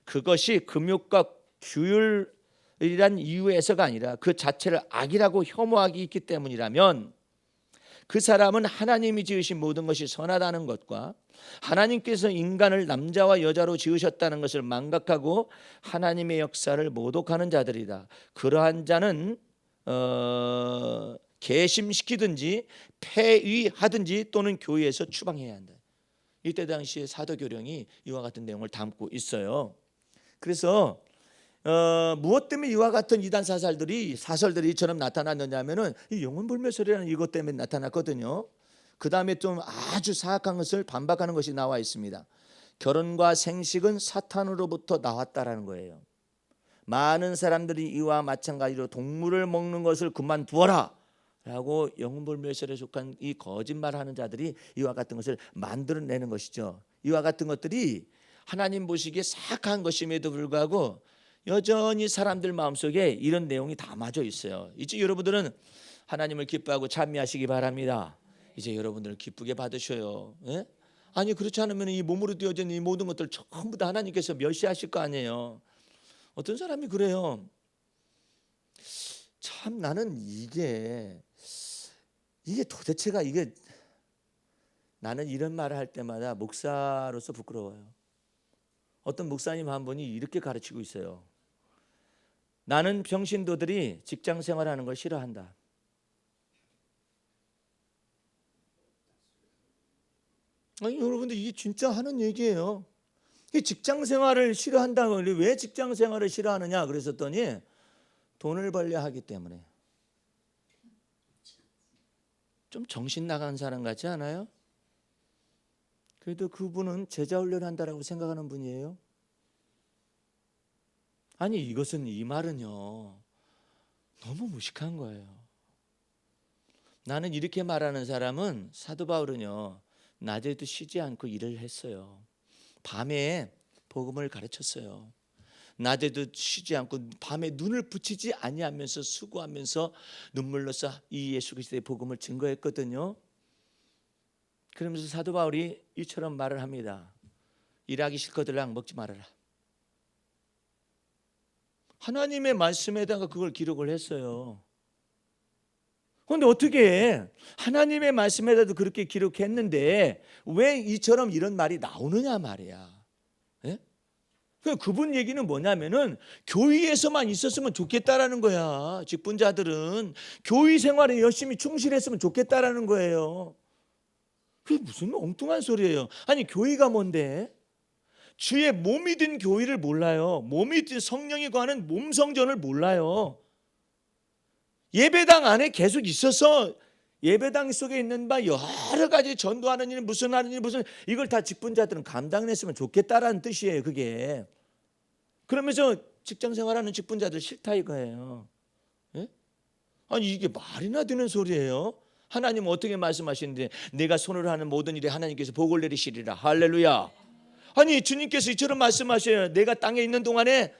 그것이 금욕과 규율이란 이유에서가 아니라 그 자체를 악이라고 혐오하기 있기 때문이라면, 그 사람은 하나님이 지으신 모든 것이 선하다는 것과 하나님께서 인간을 남자와 여자로 지으셨다는 것을 망각하고 하나님의 역사를 모독하는 자들이다. 그러한 자는 개심시키든지 폐위하든지 또는 교회에서 추방해야 한다. 이때 당시에 사도교령이 이와 같은 내용을 담고 있어요. 그래서 무엇 때문에 이와 같은 이단 사설들이 이처럼 나타났느냐면은 이 영혼불멸설이라는 이것 때문에 나타났거든요. 그 다음에 좀 아주 사악한 것을 반박하는 것이 나와 있습니다. 결혼과 생식은 사탄으로부터 나왔다라는 거예요. 많은 사람들이 이와 마찬가지로 동물을 먹는 것을 그만두어라 라고 영혼불멸설에 속한 이 거짓말하는 자들이 이와 같은 것을 만들어내는 것이죠. 이와 같은 것들이 하나님 보시기에 사악한 것임에도 불구하고 여전히 사람들 마음속에 이런 내용이 담아져 있어요. 이제 여러분들은 하나님을 기뻐하고 찬미하시기 바랍니다. 이제 여러분들 기쁘게 받으셔요. 예? 아니 그렇지 않으면 이 몸으로 되어진 이 모든 것들 전부 다 하나님께서 멸시하실 거 아니에요. 어떤 사람이 그래요. 참 나는 이게 도대체가 이게, 나는 이런 말을 할 때마다 목사로서 부끄러워요. 어떤 목사님 한 분이 이렇게 가르치고 있어요. 나는 평신도들이 직장 생활하는 걸 싫어한다. 아니 여러분들 이게 진짜 하는 얘기예요. 직장 생활을 싫어한다고. 왜 직장 생활을 싫어하느냐 그랬었더니 돈을 벌려 하기 때문에. 좀 정신 나간 사람 같지 않아요? 그래도 그분은 제자 훈련한다라고 생각하는 분이에요. 아니 이 말은요 너무 무식한 거예요. 나는 이렇게 말하는 사람은, 사도 바울은요 낮에도 쉬지 않고 일을 했어요. 밤에 복음을 가르쳤어요. 낮에도 쉬지 않고 밤에 눈을 붙이지 아니하면서 수고하면서 눈물로써 이 예수 그리스도의 복음을 증거했거든요. 그러면서 사도 바울이 이처럼 말을 합니다. 일하기 싫거들랑 먹지 말아라. 하나님의 말씀에다가 그걸 기록을 했어요. 그런데 어떻게 하나님의 말씀에다도 그렇게 기록했는데 왜 이처럼 이런 말이 나오느냐 말이야. 예? 그분 얘기는 뭐냐면은 교회에서만 있었으면 좋겠다라는 거야. 직분자들은 교회 생활에 열심히 충실했으면 좋겠다라는 거예요. 그게 무슨 엉뚱한 소리예요. 아니 교회가 뭔데? 주의 몸이 된 교회를 몰라요. 몸이 된 성령이 거하는 몸성전을 몰라요. 예배당 안에 계속 있어서 예배당 속에 있는 바 여러 가지 전도하는 일, 무슨 하는 일, 무슨 이걸 다 직분자들은 감당했으면 좋겠다라는 뜻이에요. 그게. 그러면서 직장 생활하는 직분자들 싫다 이거예요. 예? 아니 이게 말이나 되는 소리예요. 하나님은 어떻게 말씀하시는데 내가 손으로 하는 모든 일에 하나님께서 복을 내리시리라. 할렐루야. 아니 주님께서 이처럼 말씀하셔요. 내가 땅에 있는 동안에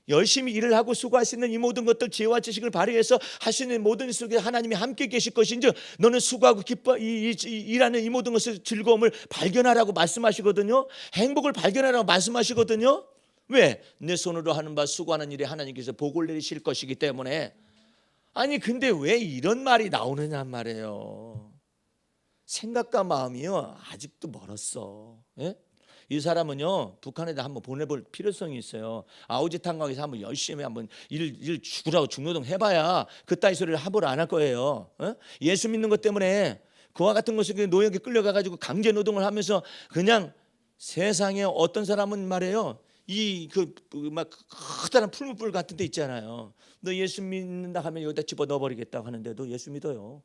열심히 일을 하고 수고하시는 이 모든 것들 지혜와 지식을 발휘해서 하시는 모든 일 속에 하나님이 함께 계실 것인즉 너는 수고하고 기뻐 일하는 이 모든 것을 즐거움을 발견하라고 말씀하시거든요. 행복을 발견하라고 말씀하시거든요. 왜? 내 손으로 하는 바 수고하는 일에 하나님께서 복을 내리실 것이기 때문에. 아니 근데 왜 이런 말이 나오느냐 말이에요. 생각과 마음이요 아직도 멀었어. 예? 이 사람은요 북한에다 한번 보내볼 필요성이 있어요. 아우지탄강에서 한번 열심히 한번 일 죽으라고 중노동 해봐야 그따위 소리를 함부로 안 할 거예요. 예수 믿는 것 때문에 그와 같은 것을 노역에 끌려가가지고 강제 노동을 하면서 그냥 세상에 어떤 사람은 말해요. 이 막 커다란 풀무불 같은 데 있잖아요. 너 예수 믿는다 하면 여기다 집어 넣어버리겠다고 하는데도 예수 믿어요.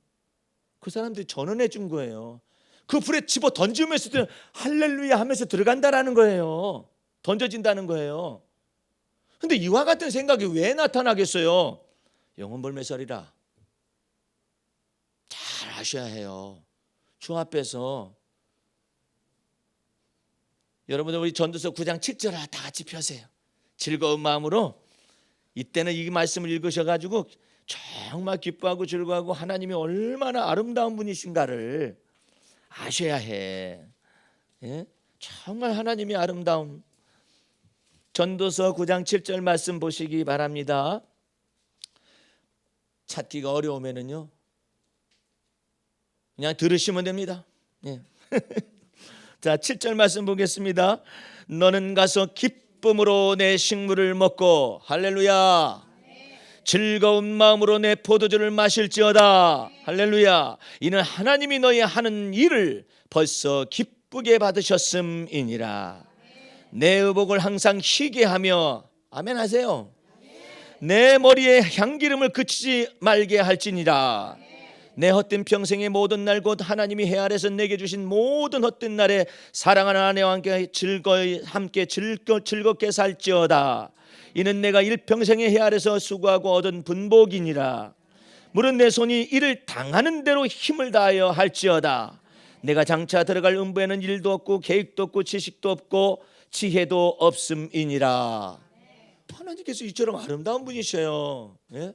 그 사람들이 전언해 준 거예요. 그 불에 집어 던지면서 할렐루야 하면서 들어간다라는 거예요. 던져진다는 거예요. 근데 이와 같은 생각이 왜 나타나겠어요? 영혼불매설이라. 잘 아셔야 해요. 주 앞에서 여러분들 우리 전도서 9장 7절 다 같이 펴세요. 즐거운 마음으로 이때는 이 말씀을 읽으셔가지고 정말 기뻐하고 즐거워하고 하나님이 얼마나 아름다운 분이신가를 아셔야 해. 예? 정말 하나님이 아름다운 전도서 9장 7절 말씀 보시기 바랍니다. 찾기가 어려우면은요 그냥 들으시면 됩니다. 예. 자, 7절 말씀 보겠습니다. 너는 가서 기쁨으로 내 식물을 먹고 할렐루야 즐거운 마음으로 내 포도주를 마실지어다 할렐루야 이는 하나님이 너희 하는 일을 벌써 기쁘게 받으셨음이니라. 내 의복을 항상 희게 하며 아멘 하세요. 내 머리에 향기름을 그치지 말게 할지니라. 내 헛된 평생의 모든 날 곧 하나님이 해 아래서 내게 주신 모든 헛된 날에 사랑하는 아내와 함께 즐겁게 살지어다. 이는 내가 일평생의 해 아래서 수고하고 얻은 분복이니라. 물은 내 손이 이를 당하는 대로 힘을 다하여 할지어다. 내가 장차 들어갈 음부에는 일도 없고 계획도 없고 지식도 없고 지혜도 없음이니라. 하나님께서 이처럼 아름다운 분이셔요. 예?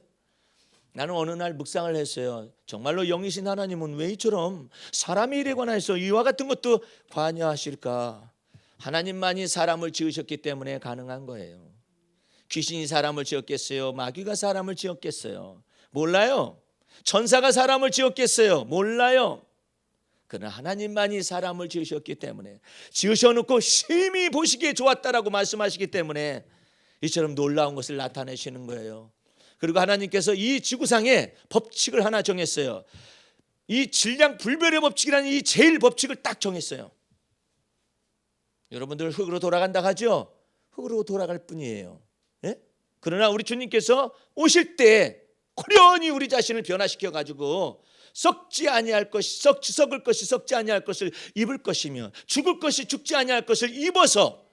나는 어느 날 묵상을 했어요. 정말로 영이신 하나님은 왜 이처럼 사람의 일에 관해서 이와 같은 것도 관여하실까? 하나님만이 사람을 지으셨기 때문에 가능한 거예요. 귀신이 사람을 지었겠어요? 마귀가 사람을 지었겠어요? 몰라요. 천사가 사람을 지었겠어요? 몰라요. 그러나 하나님만이 사람을 지으셨기 때문에 지으셔놓고 심히 보시기에 좋았다라고 말씀하시기 때문에 이처럼 놀라운 것을 나타내시는 거예요. 그리고 하나님께서 이 지구상에 법칙을 하나 정했어요. 이 질량 불변의 법칙이라는 이 제일 법칙을 딱 정했어요. 여러분들 흙으로 돌아간다 하죠? 흙으로 돌아갈 뿐이에요. 예? 그러나 우리 주님께서 오실 때 고련히 우리 자신을 변화시켜 가지고 썩지 아니할 것이 썩을 것이 썩지 아니할 것을 입을 것이며 죽을 것이 죽지 아니할 것을 입어서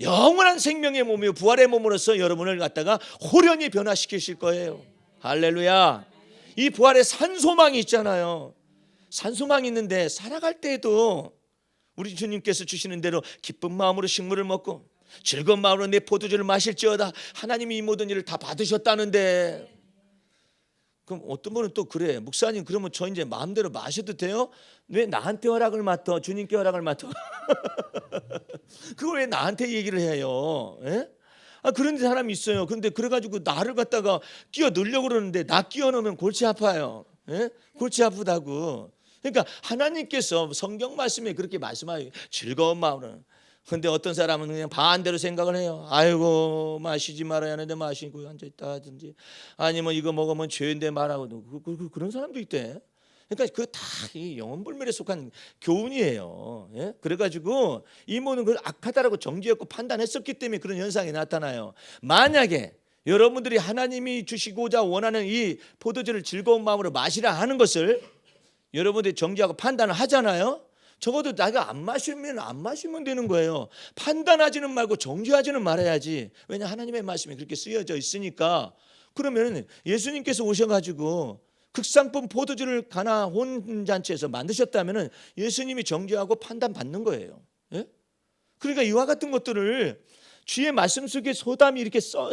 영원한 생명의 몸이요 부활의 몸으로서 여러분을 갖다가 호련히 변화시키실 거예요. 할렐루야. 이 부활의 산소망이 있잖아요. 산소망이 있는데 살아갈 때에도 우리 주님께서 주시는 대로 기쁜 마음으로 식물을 먹고 즐거운 마음으로 내 포도주를 마실지어다. 하나님이 이 모든 일을 다 받으셨다는데 그럼 어떤 분은 또 그래. 목사님 그러면 저 이제 마음대로 마셔도 돼요? 왜 나한테 허락을 맡아? 주님께 허락을 맡아? 그걸 왜 나한테 얘기를 해요? 예? 그런 사람이 있어요. 그런데 그래가지고 나를 갖다가 끼워 넣으려고 그러는데 나 끼워 넣으면 골치 아파요. 예? 골치 아프다고. 그러니까 하나님께서 성경 말씀에 그렇게 말씀하요. 즐거운 마음으로. 근데 어떤 사람은 그냥 반대로 생각을 해요. 아이고 마시지 말아야 하는데 마시고 앉아있다 하든지 아니면 이거 먹으면 죄인데 말하고도 그런 사람도 있대. 그러니까 그 다 이 영혼불멸에 속한 교훈이에요. 예? 그래가지고 이모는 그 악하다라고 정죄했고 판단했었기 때문에 그런 현상이 나타나요. 만약에 여러분들이 하나님이 주시고자 원하는 이 포도주를 즐거운 마음으로 마시라 하는 것을 여러분들이 정죄하고 판단을 하잖아요. 적어도 내가 안 마시면 되는 거예요. 판단하지는 말고 정죄하지는 말아야지. 왜냐 하나님의 말씀이 그렇게 쓰여져 있으니까. 그러면 예수님께서 오셔가지고 극상품 포도주를 가나 혼잔치에서 만드셨다면 예수님이 정죄하고 판단받는 거예요. 예? 그러니까 이와 같은 것들을 주의 말씀 속에 소담이 이렇게 써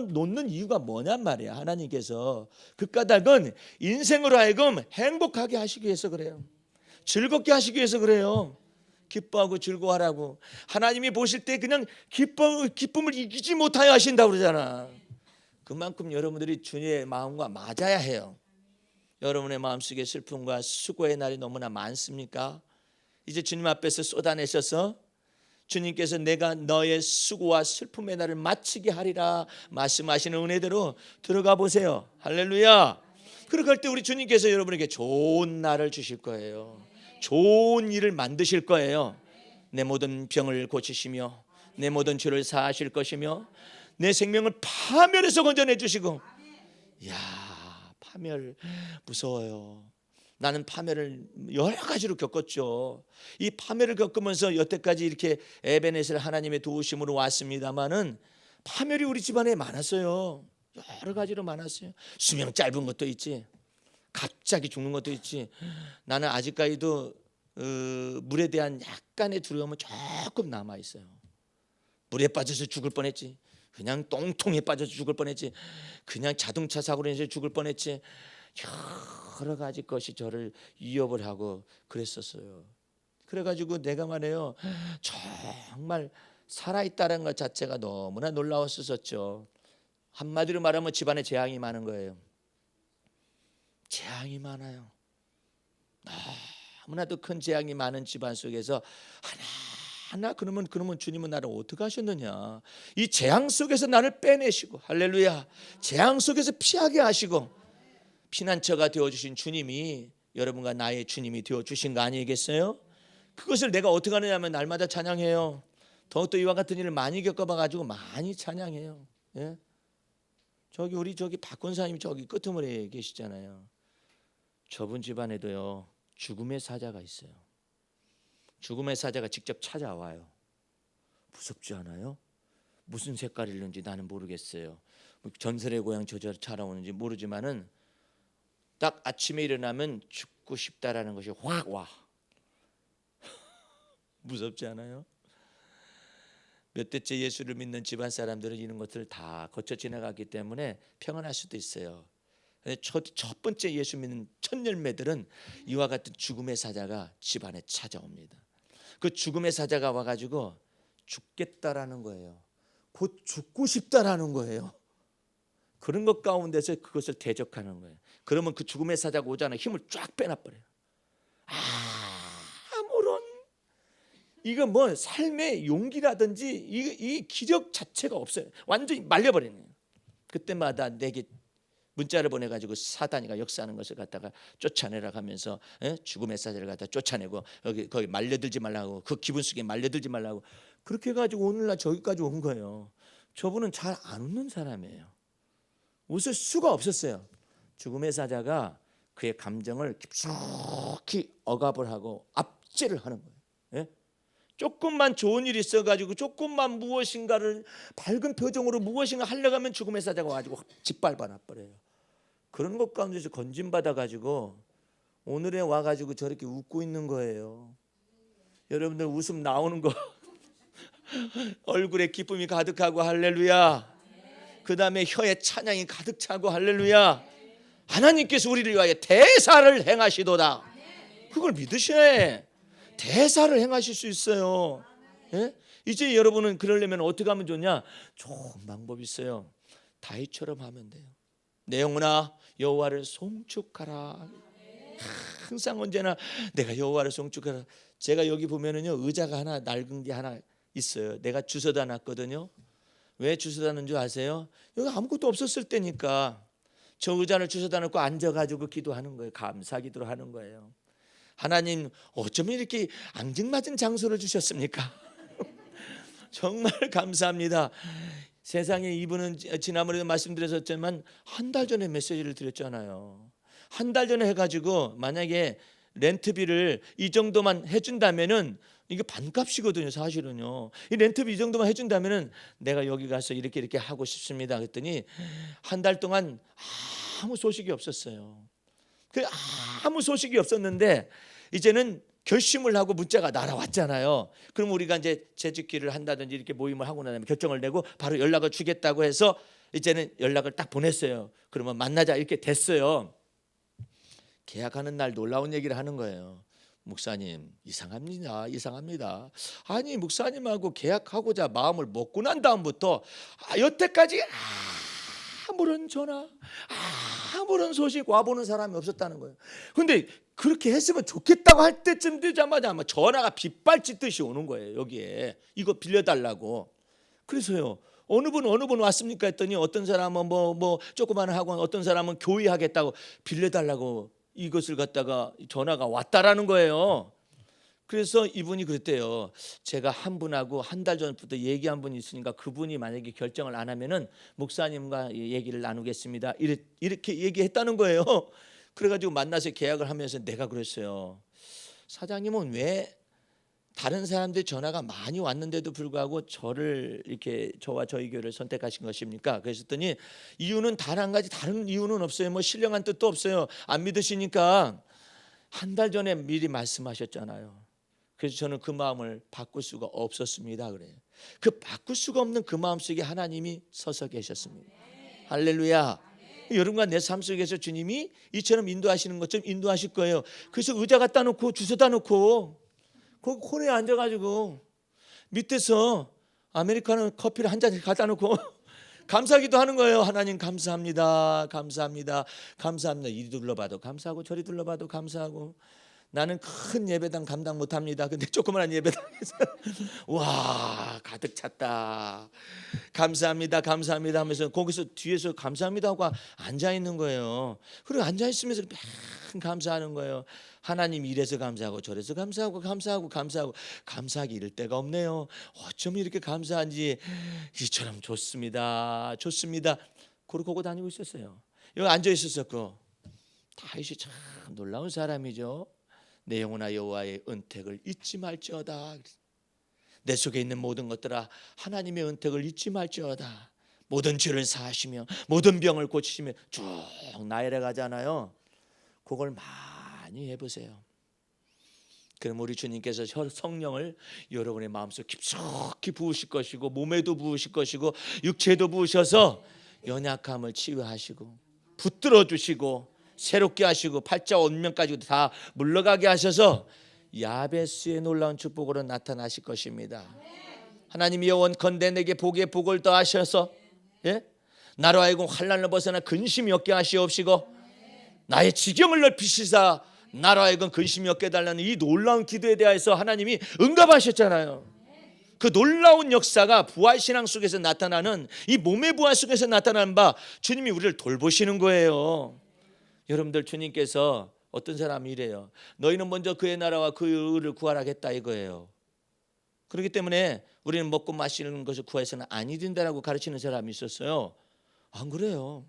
놓는 이유가 뭐냔 말이야. 하나님께서 그 까닭은 인생으로 하여금 행복하게 하시기 위해서 그래요. 즐겁게 하시기 위해서 그래요. 기뻐하고 즐거워하라고. 하나님이 보실 때 그냥 기쁨을 이기지 못하여 하신다고 그러잖아. 그만큼 여러분들이 주님의 마음과 맞아야 해요. 여러분의 마음속에 슬픔과 수고의 날이 너무나 많습니까? 이제 주님 앞에서 쏟아내셔서 주님께서 내가 너의 수고와 슬픔의 날을 마치게 하리라 말씀하시는 은혜대로 들어가 보세요. 할렐루야. 그럴 때 우리 주님께서 여러분에게 좋은 날을 주실 거예요. 좋은 일을 만드실 거예요. 내 모든 병을 고치시며 내 모든 죄를 사하실 것이며 내 생명을 파멸에서 건져내 주시고. 이야, 파멸 무서워요. 나는 파멸을 여러 가지로 겪었죠. 이 파멸을 겪으면서 여태까지 이렇게 에베네셀 하나님의 도우심으로 왔습니다마는 파멸이 우리 집안에 많았어요. 여러 가지로 많았어요. 수명 짧은 것도 있지. 갑자기 죽는 것도 있지. 나는 아직까지도 물에 대한 약간의 두려움은 조금 남아 있어요. 물에 빠져서 죽을 뻔했지. 그냥 똥통에 빠져서 죽을 뻔했지. 그냥 자동차 사고로 인해서 죽을 뻔했지. 여러 가지 것이 저를 위협을 하고 그랬었어요. 그래가지고 내가 말해요, 정말 살아있다는 것 자체가 너무나 놀라웠었죠. 한마디로 말하면 집안에 재앙이 많은 거예요. 재앙이 많아요. 너무나도 큰 재앙이 많은 집안 속에서 하나 그러면 주님은 나를 어떻게 하셨느냐. 이 재앙 속에서 나를 빼내시고, 할렐루야, 재앙 속에서 피하게 하시고 피난처가 되어주신 주님이 여러분과 나의 주님이 되어주신 거 아니겠어요? 그것을 내가 어떻게 하느냐 하면 날마다 찬양해요. 더욱더 이와 같은 일을 많이 겪어봐가지고 많이 찬양해요. 예? 우리 박 권사님 저기 끄트머리에 계시잖아요. 저분 집안에도요 죽음의 사자가 있어요. 죽음의 사자가 직접 찾아와요. 무섭지 않아요? 무슨 색깔이는지 나는 모르겠어요. 전설의 고향 저절 찾아오는지 모르지만은 딱 아침에 일어나면 죽고 싶다라는 것이 확 와. 무섭지 않아요? 몇 대째 예수를 믿는 집안 사람들은 이런 것들을 다 거쳐 지나갔기 때문에 평안할 수도 있어요. 첫 번째 예수 믿는 첫 열매들은 이와 같은 죽음의 사자가 집안에 찾아옵니다. 그 죽음의 사자가 와가지고 죽겠다라는 거예요. 곧 죽고 싶다라는 거예요. 그런 것 가운데서 그것을 대적하는 거예요. 그러면 그 죽음의 사자가 오잖아요. 힘을 쫙 빼놔버려요. 아무런 이거 뭐 삶의 용기라든지 이 기력 자체가 없어요. 완전히 말려버리는 거예요. 그때마다 내게 문자를 보내가지고 사단이가 역사하는 것을 갖다가 쫓아내라 하면서 죽음의 사자를 갖다 쫓아내고 거기 말려들지 말라고, 그 기분 속에 말려들지 말라고 그렇게 해가지고 오늘날 저기까지 온 거예요. 저분은 잘 안 웃는 사람이에요. 웃을 수가 없었어요. 죽음의 사자가 그의 감정을 깊숙이 억압을 하고 압제를 하는 거예요. 예? 조금만 좋은 일이 있어가지고 조금만 무엇인가를 밝은 표정으로 무엇인가 하려고 하면 죽음의 사자가 와가지고 짓밟아 놔버려요. 그런 것 가운데서 건진받아가지고 오늘에 와가지고 저렇게 웃고 있는 거예요. 여러분들 웃음 나오는 거 얼굴에 기쁨이 가득하고 할렐루야. 그 다음에 혀에 찬양이 가득 차고 할렐루야. 하나님께서 우리를 위하여 대사를 행하시도다. 그걸 믿으셔야 해. 대사를 행하실 수 있어요. 예? 이제 여러분은 그러려면 어떻게 하면 좋냐? 좋은 방법이 있어요. 다윗처럼 하면 돼요. 내 영혼아 여호와를 송축하라. 항상 언제나 내가 여호와를 송축하라. 제가 여기 보면은요 의자가 하나 낡은 게 하나 있어요. 내가 주워다 놨거든요. 왜 주워다 놓은 줄 아세요? 여기 아무것도 없었을 때니까 저 의자를 주워다 놓고 앉아가지고 기도하는 거예요. 감사 기도를 하는 거예요. 하나님 어쩌면 이렇게 앙증맞은 장소를 주셨습니까? 정말 감사합니다. 세상에 이분은 지난번에도 말씀드렸었지만 한 달 전에 메시지를 드렸잖아요. 한 달 전에 해가지고 만약에 렌트비를 이 정도만 해준다면은 이게 반값이거든요. 사실은요. 이 렌트비 이 정도만 해준다면은 내가 여기 가서 이렇게 하고 싶습니다. 그랬더니 한 달 동안 아무 소식이 없었어요. 그 아무 소식이 없었는데 이제는 결심을 하고 문자가 날아왔잖아요. 그럼 우리가 이제 재직기를 한다든지 이렇게 모임을 하고 나면 결정을 내고 바로 연락을 주겠다고 해서 이제는 연락을 딱 보냈어요. 그러면 만나자 이렇게 됐어요. 계약하는 날 놀라운 얘기를 하는 거예요. 목사님 이상합니다. 아니 목사님하고 계약하고자 마음을 먹고 난 다음부터 여태까지 아무런 전화 아무런 소식 와보는 사람이 없었다는 거예요. 근데 그렇게 했으면 좋겠다고 할 때쯤 되자마자 아마 전화가 빗발치듯이 오는 거예요. 여기에 이거 빌려달라고. 그래서요 어느 분 왔습니까 했더니 어떤 사람은 뭐 조그만 학원, 어떤 사람은 교회 하겠다고 빌려달라고 이것을 갖다가 전화가 왔다라는 거예요. 그래서 이분이 그랬대요. 제가 한 분하고 한 달 전부터 얘기한 분이 있으니까 그분이 만약에 결정을 안 하면은 목사님과 얘기를 나누겠습니다. 이렇게 얘기했다는 거예요. 그래가지고 만나서 계약을 하면서 내가 그랬어요. 사장님은 왜 다른 사람들 전화가 많이 왔는데도 불구하고 저를 이렇게 저와 저희 교회를 선택하신 것입니까? 그랬더니 이유는 단 한 가지, 다른 이유는 없어요. 뭐 신령한 뜻도 없어요. 안 믿으시니까. 한 달 전에 미리 말씀하셨잖아요. 그래서 저는 그 마음을 바꿀 수가 없었습니다. 그래요. 그 바꿀 수가 없는 그 마음속에 하나님이 서서 계셨습니다. 할렐루야. 여러분과 내 삶 속에서 주님이 이처럼 인도하시는 것처럼 인도하실 거예요. 그래서 의자 갖다 놓고 주소다 놓고 거기 코너에 앉아가지고 밑에서 아메리카노 커피를 한 잔씩 갖다 놓고 감사기도 하는 거예요. 하나님 감사합니다. 감사합니다. 감사합니다. 이리 둘러봐도 감사하고 저리 둘러봐도 감사하고 나는 큰 예배당 감당 못합니다. 근데 조그마한 예배당에서 와 가득 찼다. 감사합니다. 감사합니다 하면서 거기서 뒤에서 감사합니다 하고 앉아 있는 거예요. 그리고 앉아 있으면서 맨 감사하는 거예요. 하나님 이래서 감사하고 저래서 감사하고 감사하기 이를 데가 없네요. 어쩜 이렇게 감사한지 이처럼 좋습니다. 좋습니다. 그러고 다니고 있었어요. 여기 앉아 있었었고 다윗이 참 놀라운 사람이죠. 내 영혼아 여호와의 은택을 잊지 말지어다. 내 속에 있는 모든 것들아 하나님의 은택을 잊지 말지어다. 모든 죄를 사하시며 모든 병을 고치시며 쭉 나열해 가잖아요. 그걸 많이 해보세요. 그럼 우리 주님께서 성령을 여러분의 마음속 깊숙이 부으실 것이고 몸에도 부으실 것이고 육체에도 부으셔서 연약함을 치유하시고 붙들어 주시고 새롭게 하시고 팔자 온면까지 다 물러가게 하셔서 야베스의 놀라운 축복으로 나타나실 것입니다. 하나님이 영원컨대 내게 복의 복을 더하셔서 나로 하여금 환난을 벗어나 근심이 없게 하시옵시고 나의 지경을 넓히시사 나로 하여금 근심이 없게 해달라는 이 놀라운 기도에 대해서 하나님이 응답하셨잖아요. 그 놀라운 역사가 부활신앙 속에서 나타나는 이 몸의 부활 속에서 나타나는 바 주님이 우리를 돌보시는 거예요. 여러분들 주님께서 어떤 사람이 이래요. 너희는 먼저 그의 나라와 그의 의를 구하라겠다 이거예요. 그렇기 때문에 우리는 먹고 마시는 것을 구해서는 아니 된다라고 가르치는 사람이 있었어요. 안 그래요.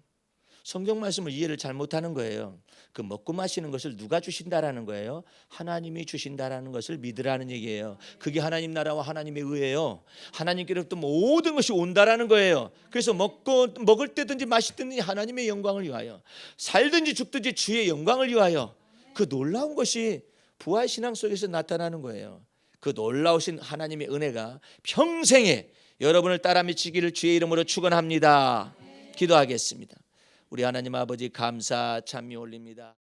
성경 말씀을 이해를 잘못하는 거예요. 그 먹고 마시는 것을 누가 주신다라는 거예요? 하나님이 주신다라는 것을 믿으라는 얘기예요. 그게 하나님 나라와 하나님의 의예요. 하나님께로부터 모든 것이 온다라는 거예요. 그래서 먹을 때든지 마실 때든지 하나님의 영광을 위하여, 살든지 죽든지 주의 영광을 위하여, 그 놀라운 것이 부활신앙 속에서 나타나는 거예요. 그 놀라우신 하나님의 은혜가 평생에 여러분을 따라 미치기를 주의 이름으로 축원합니다. 기도하겠습니다. 우리 하나님 아버지 감사 찬미 올립니다.